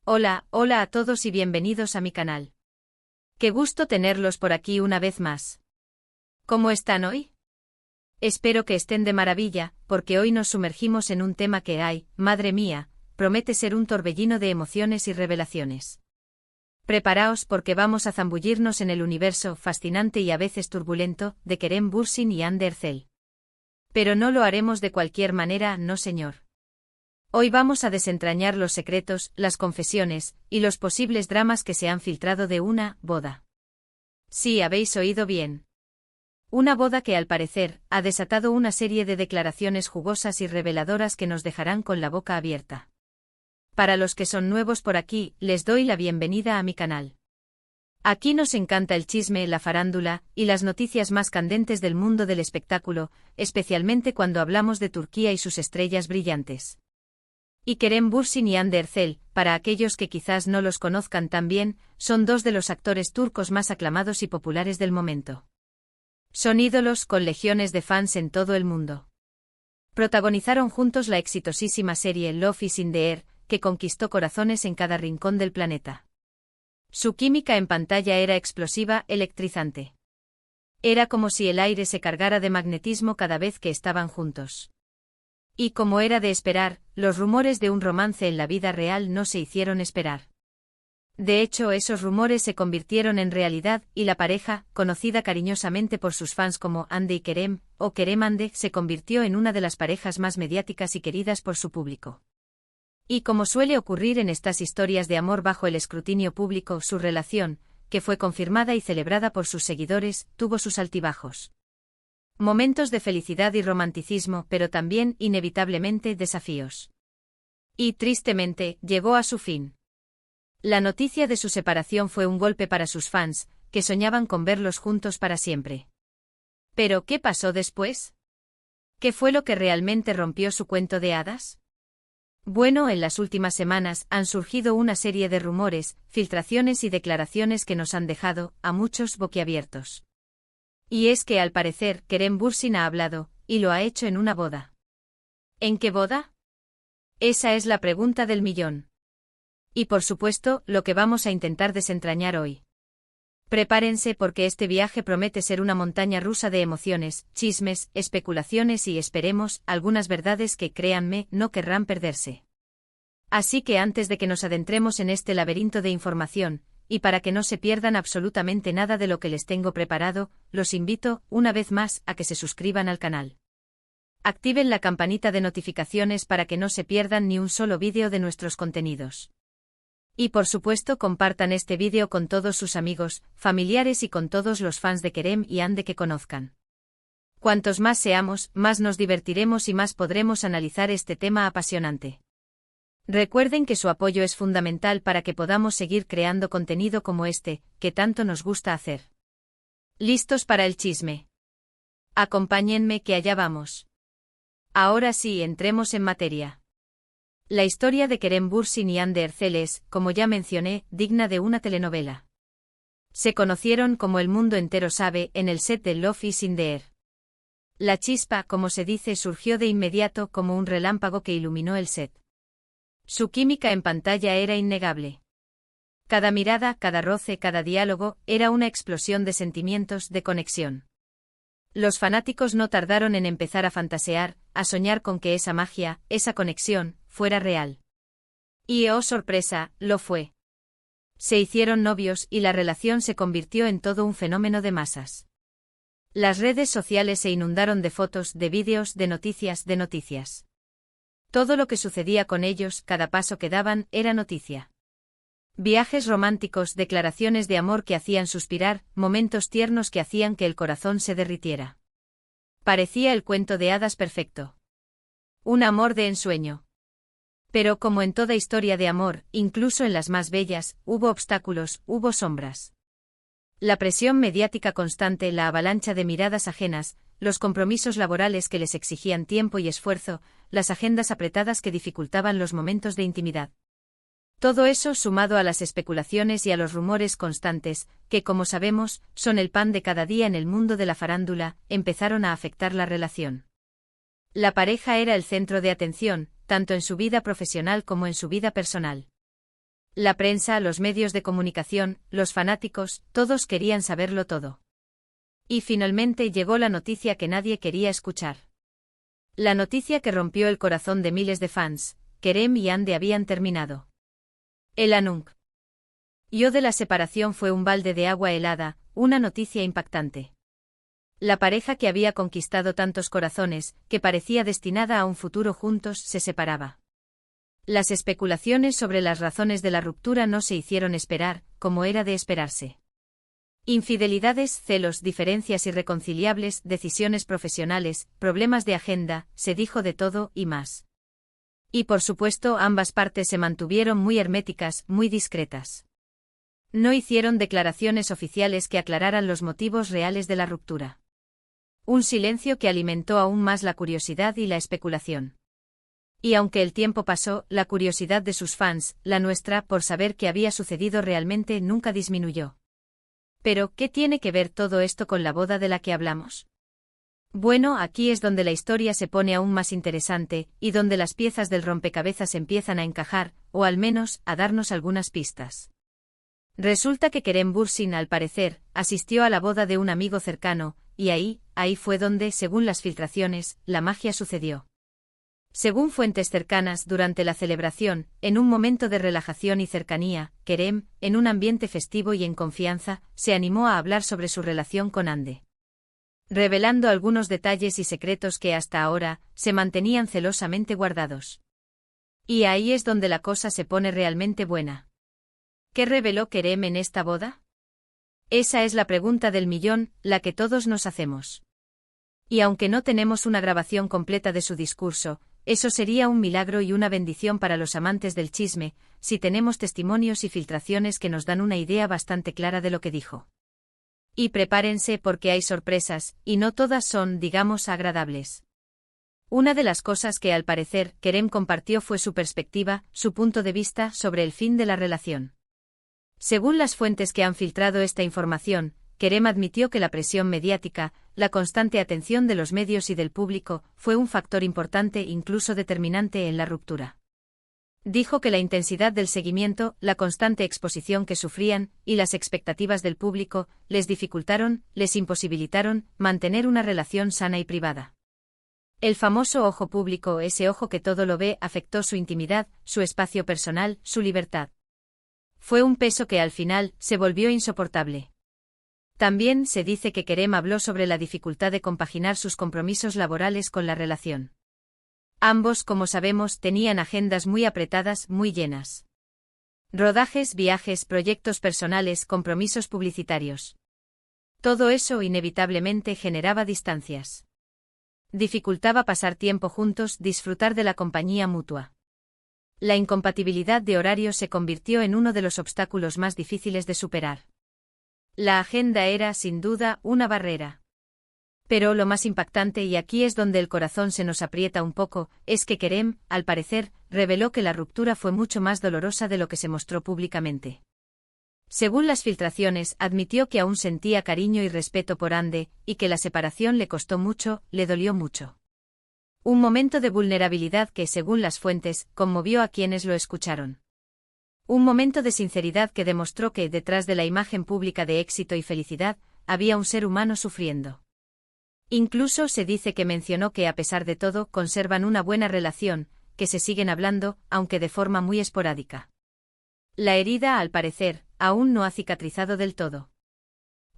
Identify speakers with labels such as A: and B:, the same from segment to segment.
A: Hola, hola a todos y bienvenidos a mi canal. Qué gusto tenerlos por aquí una vez más. ¿Cómo están hoy? Espero que estén de maravilla, porque hoy nos sumergimos en un tema que madre mía, promete ser un torbellino de emociones y revelaciones. Preparaos porque vamos a zambullirnos en el universo fascinante y a veces turbulento de Kerem Bürsin y Hande Erçel. Pero no lo haremos de cualquier manera, no señor. Hoy vamos a desentrañar los secretos, las confesiones, y los posibles dramas que se han filtrado de una boda. Sí, habéis oído bien. Una boda que al parecer ha desatado una serie de declaraciones jugosas y reveladoras que nos dejarán con la boca abierta. Para los que son nuevos por aquí, les doy la bienvenida a mi canal. Aquí nos encanta el chisme, la farándula, y las noticias más candentes del mundo del espectáculo, especialmente cuando hablamos de Turquía y sus estrellas brillantes. Y Kerem Bürsin y Hande Erçel, para aquellos que quizás no los conozcan tan bien, son dos de los actores turcos más aclamados y populares del momento. Son ídolos con legiones de fans en todo el mundo. Protagonizaron juntos la exitosísima serie Love is in the Air, que conquistó corazones en cada rincón del planeta. Su química en pantalla era explosiva, electrizante. Era como si el aire se cargara de magnetismo cada vez que estaban juntos. Y como era de esperar, los rumores de un romance en la vida real no se hicieron esperar. De hecho, esos rumores se convirtieron en realidad, y la pareja, conocida cariñosamente por sus fans como Hande y Kerem, o Kerem Hande, se convirtió en una de las parejas más mediáticas y queridas por su público. Y como suele ocurrir en estas historias de amor bajo el escrutinio público, su relación, que fue confirmada y celebrada por sus seguidores, tuvo sus altibajos. Momentos de felicidad y romanticismo, pero también, inevitablemente, desafíos. Y, tristemente, llegó a su fin. La noticia de su separación fue un golpe para sus fans, que soñaban con verlos juntos para siempre. ¿Pero qué pasó después? ¿Qué fue lo que realmente rompió su cuento de hadas? Bueno, en las últimas semanas han surgido una serie de rumores, filtraciones y declaraciones que nos han dejado, a muchos, boquiabiertos. Y es que al parecer Kerem Bürsin ha hablado, y lo ha hecho en una boda. ¿En qué boda? Esa es la pregunta del millón. Y por supuesto, lo que vamos a intentar desentrañar hoy. Prepárense porque este viaje promete ser una montaña rusa de emociones, chismes, especulaciones y esperemos, algunas verdades que, créanme, no querrán perderse. Así que antes de que nos adentremos en este laberinto de información, y para que no se pierdan absolutamente nada de lo que les tengo preparado, los invito, una vez más, a que se suscriban al canal. Activen la campanita de notificaciones para que no se pierdan ni un solo vídeo de nuestros contenidos. Y por supuesto compartan este vídeo con todos sus amigos, familiares y con todos los fans de Kerem y Hande que conozcan. Cuantos más seamos, más nos divertiremos y más podremos analizar este tema apasionante. Recuerden que su apoyo es fundamental para que podamos seguir creando contenido como este, que tanto nos gusta hacer. ¿Listos para el chisme? Acompáñenme que allá vamos. Ahora sí, entremos en materia. La historia de Kerem Bürsin y Hande Erçel es, como ya mencioné, digna de una telenovela. Se conocieron, como el mundo entero sabe, en el set de Love is in the Air. La chispa, como se dice, surgió de inmediato como un relámpago que iluminó el set. Su química en pantalla era innegable. Cada mirada, cada roce, cada diálogo, era una explosión de sentimientos, de conexión. Los fanáticos no tardaron en empezar a fantasear, a soñar con que esa magia, esa conexión, fuera real. Y oh sorpresa, lo fue. Se hicieron novios y la relación se convirtió en todo un fenómeno de masas. Las redes sociales se inundaron de fotos, de vídeos, de noticias. Todo lo que sucedía con ellos, cada paso que daban, era noticia. Viajes románticos, declaraciones de amor que hacían suspirar, momentos tiernos que hacían que el corazón se derritiera. Parecía el cuento de hadas perfecto. Un amor de ensueño. Pero como en toda historia de amor, incluso en las más bellas, hubo obstáculos, hubo sombras. La presión mediática constante, la avalancha de miradas ajenas, los compromisos laborales que les exigían tiempo y esfuerzo, las agendas apretadas que dificultaban los momentos de intimidad. Todo eso sumado a las especulaciones y a los rumores constantes, que como sabemos, son el pan de cada día en el mundo de la farándula, empezaron a afectar la relación. La pareja era el centro de atención, tanto en su vida profesional como en su vida personal. La prensa, los medios de comunicación, los fanáticos, todos querían saberlo todo. Y finalmente llegó la noticia que nadie quería escuchar. La noticia que rompió el corazón de miles de fans: Kerem y Hande habían terminado. El anuncio de la separación fue un balde de agua helada, una noticia impactante. La pareja que había conquistado tantos corazones, que parecía destinada a un futuro juntos, se separaba. Las especulaciones sobre las razones de la ruptura no se hicieron esperar, como era de esperarse. Infidelidades, celos, diferencias irreconciliables, decisiones profesionales, problemas de agenda, se dijo de todo y más. Y por supuesto ambas partes se mantuvieron muy herméticas, muy discretas. No hicieron declaraciones oficiales que aclararan los motivos reales de la ruptura. Un silencio que alimentó aún más la curiosidad y la especulación. Y aunque el tiempo pasó, la curiosidad de sus fans, la nuestra, por saber qué había sucedido realmente nunca disminuyó. Pero, ¿qué tiene que ver todo esto con la boda de la que hablamos? Bueno, aquí es donde la historia se pone aún más interesante, y donde las piezas del rompecabezas empiezan a encajar, o al menos, a darnos algunas pistas. Resulta que Kerem Bürsin, al parecer, asistió a la boda de un amigo cercano, y ahí fue donde, según las filtraciones, la magia sucedió. Según fuentes cercanas, durante la celebración, en un momento de relajación y cercanía, Kerem, en un ambiente festivo y en confianza, se animó a hablar sobre su relación con Hande, revelando algunos detalles y secretos que hasta ahora se mantenían celosamente guardados. Y ahí es donde la cosa se pone realmente buena. ¿Qué reveló Kerem en esta boda? Esa es la pregunta del millón, la que todos nos hacemos. Y aunque no tenemos una grabación completa de su discurso, eso sería un milagro y una bendición para los amantes del chisme, si tenemos testimonios y filtraciones que nos dan una idea bastante clara de lo que dijo. Y prepárense porque hay sorpresas, y no todas son, digamos, agradables. Una de las cosas que al parecer Kerem compartió fue su perspectiva, su punto de vista sobre el fin de la relación. Según las fuentes que han filtrado esta información, Kerem admitió que la presión mediática, la constante atención de los medios y del público, fue un factor importante, incluso determinante en la ruptura. Dijo que la intensidad del seguimiento, la constante exposición que sufrían, y las expectativas del público, les dificultaron, les imposibilitaron, mantener una relación sana y privada. El famoso ojo público, ese ojo que todo lo ve, afectó su intimidad, su espacio personal, su libertad. Fue un peso que al final se volvió insoportable. También se dice que Kerem habló sobre la dificultad de compaginar sus compromisos laborales con la relación. Ambos, como sabemos, tenían agendas muy apretadas, muy llenas. Rodajes, viajes, proyectos personales, compromisos publicitarios. Todo eso inevitablemente generaba distancias. Dificultaba pasar tiempo juntos, disfrutar de la compañía mutua. La incompatibilidad de horarios se convirtió en uno de los obstáculos más difíciles de superar. La agenda era, sin duda, una barrera. Pero lo más impactante, y aquí es donde el corazón se nos aprieta un poco, es que Kerem, al parecer, reveló que la ruptura fue mucho más dolorosa de lo que se mostró públicamente. Según las filtraciones, admitió que aún sentía cariño y respeto por Hande, y que la separación le costó mucho, le dolió mucho. Un momento de vulnerabilidad que, según las fuentes, conmovió a quienes lo escucharon. Un momento de sinceridad que demostró que, detrás de la imagen pública de éxito y felicidad, había un ser humano sufriendo. Incluso se dice que mencionó que, a pesar de todo, conservan una buena relación, que se siguen hablando, aunque de forma muy esporádica. La herida, al parecer, aún no ha cicatrizado del todo.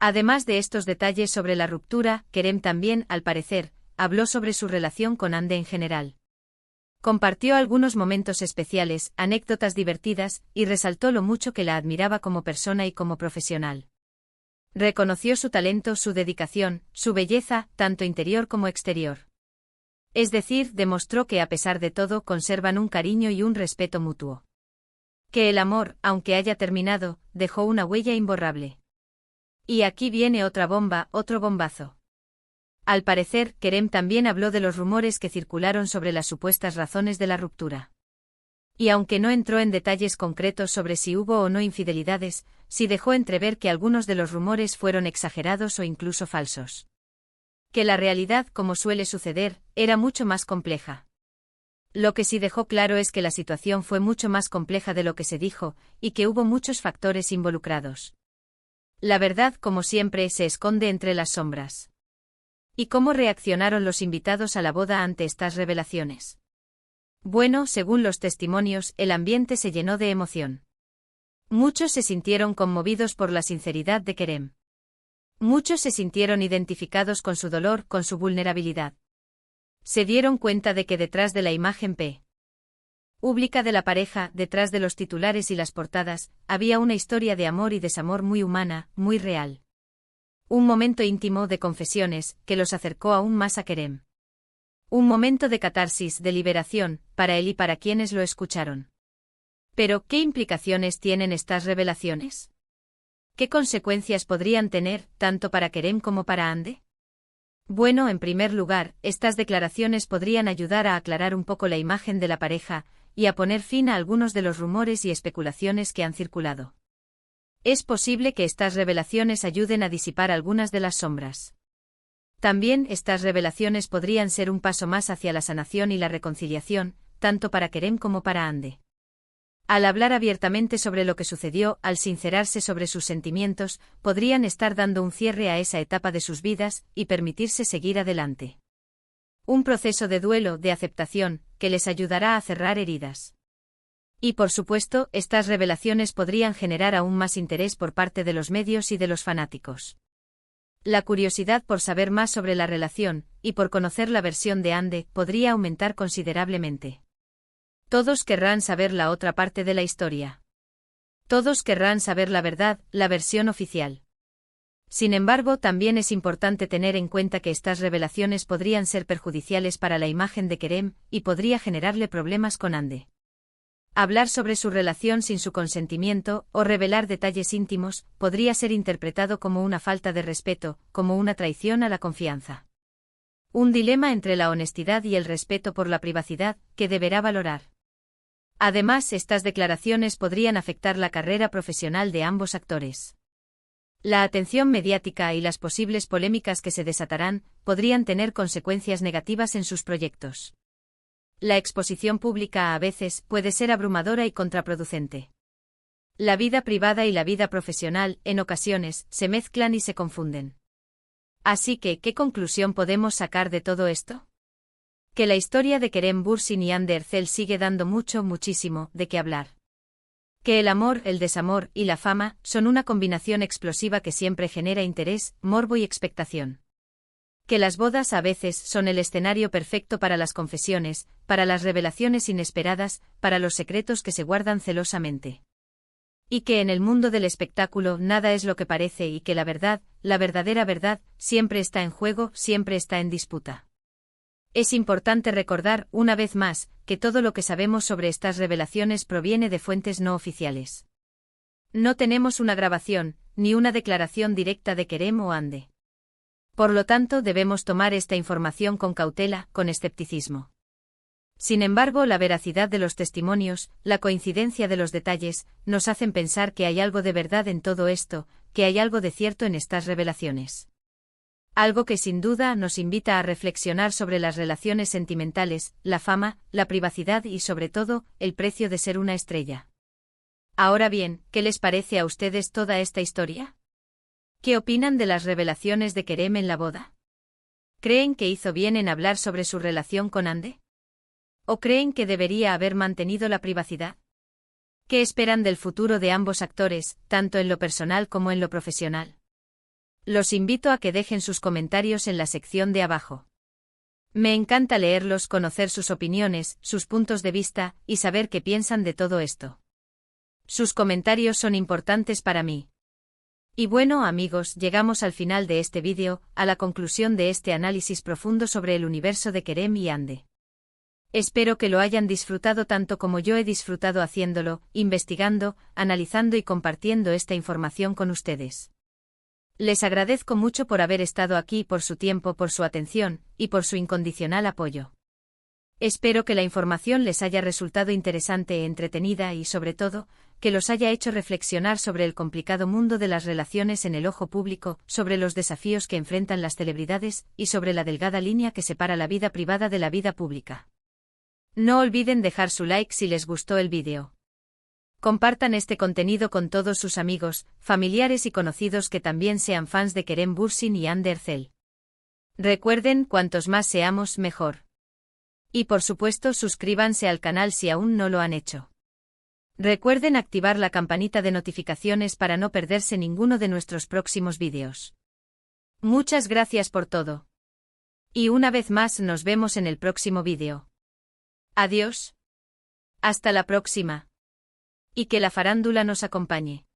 A: Además de estos detalles sobre la ruptura, Kerem también, al parecer, habló sobre su relación con Hande en general. Compartió algunos momentos especiales, anécdotas divertidas, y resaltó lo mucho que la admiraba como persona y como profesional. Reconoció su talento, su dedicación, su belleza, tanto interior como exterior. Es decir, demostró que a pesar de todo conservan un cariño y un respeto mutuo. Que el amor, aunque haya terminado, dejó una huella imborrable. Y aquí viene otra bomba, otro bombazo. Al parecer, Kerem también habló de los rumores que circularon sobre las supuestas razones de la ruptura. Y aunque no entró en detalles concretos sobre si hubo o no infidelidades, sí dejó entrever que algunos de los rumores fueron exagerados o incluso falsos. Que la realidad, como suele suceder, era mucho más compleja. Lo que sí dejó claro es que la situación fue mucho más compleja de lo que se dijo, y que hubo muchos factores involucrados. La verdad, como siempre, se esconde entre las sombras. ¿Y cómo reaccionaron los invitados a la boda ante estas revelaciones? Bueno, según los testimonios, el ambiente se llenó de emoción. Muchos se sintieron conmovidos por la sinceridad de Kerem. Muchos se sintieron identificados con su dolor, con su vulnerabilidad. Se dieron cuenta de que detrás de la imagen pública de la pareja, detrás de los titulares y las portadas, había una historia de amor y desamor muy humana, muy real. Un momento íntimo de confesiones, que los acercó aún más a Kerem. Un momento de catarsis, de liberación, para él y para quienes lo escucharon. Pero, ¿qué implicaciones tienen estas revelaciones? ¿Qué consecuencias podrían tener, tanto para Kerem como para Hande? Bueno, en primer lugar, estas declaraciones podrían ayudar a aclarar un poco la imagen de la pareja, y a poner fin a algunos de los rumores y especulaciones que han circulado. Es posible que estas revelaciones ayuden a disipar algunas de las sombras. También, estas revelaciones podrían ser un paso más hacia la sanación y la reconciliación, tanto para Kerem como para Hande. Al hablar abiertamente sobre lo que sucedió, al sincerarse sobre sus sentimientos, podrían estar dando un cierre a esa etapa de sus vidas, y permitirse seguir adelante. Un proceso de duelo, de aceptación, que les ayudará a cerrar heridas. Y por supuesto, estas revelaciones podrían generar aún más interés por parte de los medios y de los fanáticos. La curiosidad por saber más sobre la relación, y por conocer la versión de Hande, podría aumentar considerablemente. Todos querrán saber la otra parte de la historia. Todos querrán saber la verdad, la versión oficial. Sin embargo, también es importante tener en cuenta que estas revelaciones podrían ser perjudiciales para la imagen de Kerem, y podría generarle problemas con Hande. Hablar sobre su relación sin su consentimiento, o revelar detalles íntimos, podría ser interpretado como una falta de respeto, como una traición a la confianza. Un dilema entre la honestidad y el respeto por la privacidad, que deberá valorar. Además, estas declaraciones podrían afectar la carrera profesional de ambos actores. La atención mediática y las posibles polémicas que se desatarán, podrían tener consecuencias negativas en sus proyectos. La exposición pública a veces puede ser abrumadora y contraproducente. La vida privada y la vida profesional, en ocasiones, se mezclan y se confunden. Así que, ¿qué conclusión podemos sacar de todo esto? Que la historia de Kerem Bürsin y Hande Erçel sigue dando muchísimo, de qué hablar. Que el amor, el desamor, y la fama, son una combinación explosiva que siempre genera interés, morbo y expectación. Que las bodas a veces son el escenario perfecto para las confesiones, para las revelaciones inesperadas, para los secretos que se guardan celosamente. Y que en el mundo del espectáculo nada es lo que parece y que la verdad, la verdadera verdad, siempre está en juego, siempre está en disputa. Es importante recordar, una vez más, que todo lo que sabemos sobre estas revelaciones proviene de fuentes no oficiales. No tenemos una grabación, ni una declaración directa de Kerem o Hande. Por lo tanto, debemos tomar esta información con cautela, con escepticismo. Sin embargo, la veracidad de los testimonios, la coincidencia de los detalles, nos hacen pensar que hay algo de verdad en todo esto, que hay algo de cierto en estas revelaciones. Algo que sin duda nos invita a reflexionar sobre las relaciones sentimentales, la fama, la privacidad y sobre todo, el precio de ser una estrella. Ahora bien, ¿qué les parece a ustedes toda esta historia? ¿Qué opinan de las revelaciones de Kerem en la boda? ¿Creen que hizo bien en hablar sobre su relación con Hande? ¿O creen que debería haber mantenido la privacidad? ¿Qué esperan del futuro de ambos actores, tanto en lo personal como en lo profesional? Los invito a que dejen sus comentarios en la sección de abajo. Me encanta leerlos, conocer sus opiniones, sus puntos de vista, y saber qué piensan de todo esto. Sus comentarios son importantes para mí. Y bueno, amigos, llegamos al final de este vídeo, a la conclusión de este análisis profundo sobre el universo de Kerem y Hande. Espero que lo hayan disfrutado tanto como yo he disfrutado haciéndolo, investigando, analizando y compartiendo esta información con ustedes. Les agradezco mucho por haber estado aquí, por su tiempo, por su atención, y por su incondicional apoyo. Espero que la información les haya resultado interesante, entretenida y, sobre todo, que los haya hecho reflexionar sobre el complicado mundo de las relaciones en el ojo público, sobre los desafíos que enfrentan las celebridades, y sobre la delgada línea que separa la vida privada de la vida pública. No olviden dejar su like si les gustó el vídeo. Compartan este contenido con todos sus amigos, familiares y conocidos que también sean fans de Kerem Bürsin y Hande Erçel. Recuerden, cuantos más seamos, mejor. Y por supuesto, suscríbanse al canal si aún no lo han hecho. Recuerden activar la campanita de notificaciones para no perderse ninguno de nuestros próximos vídeos. Muchas gracias por todo. Y una vez más nos vemos en el próximo vídeo. Adiós. Hasta la próxima. Y que la farándula nos acompañe.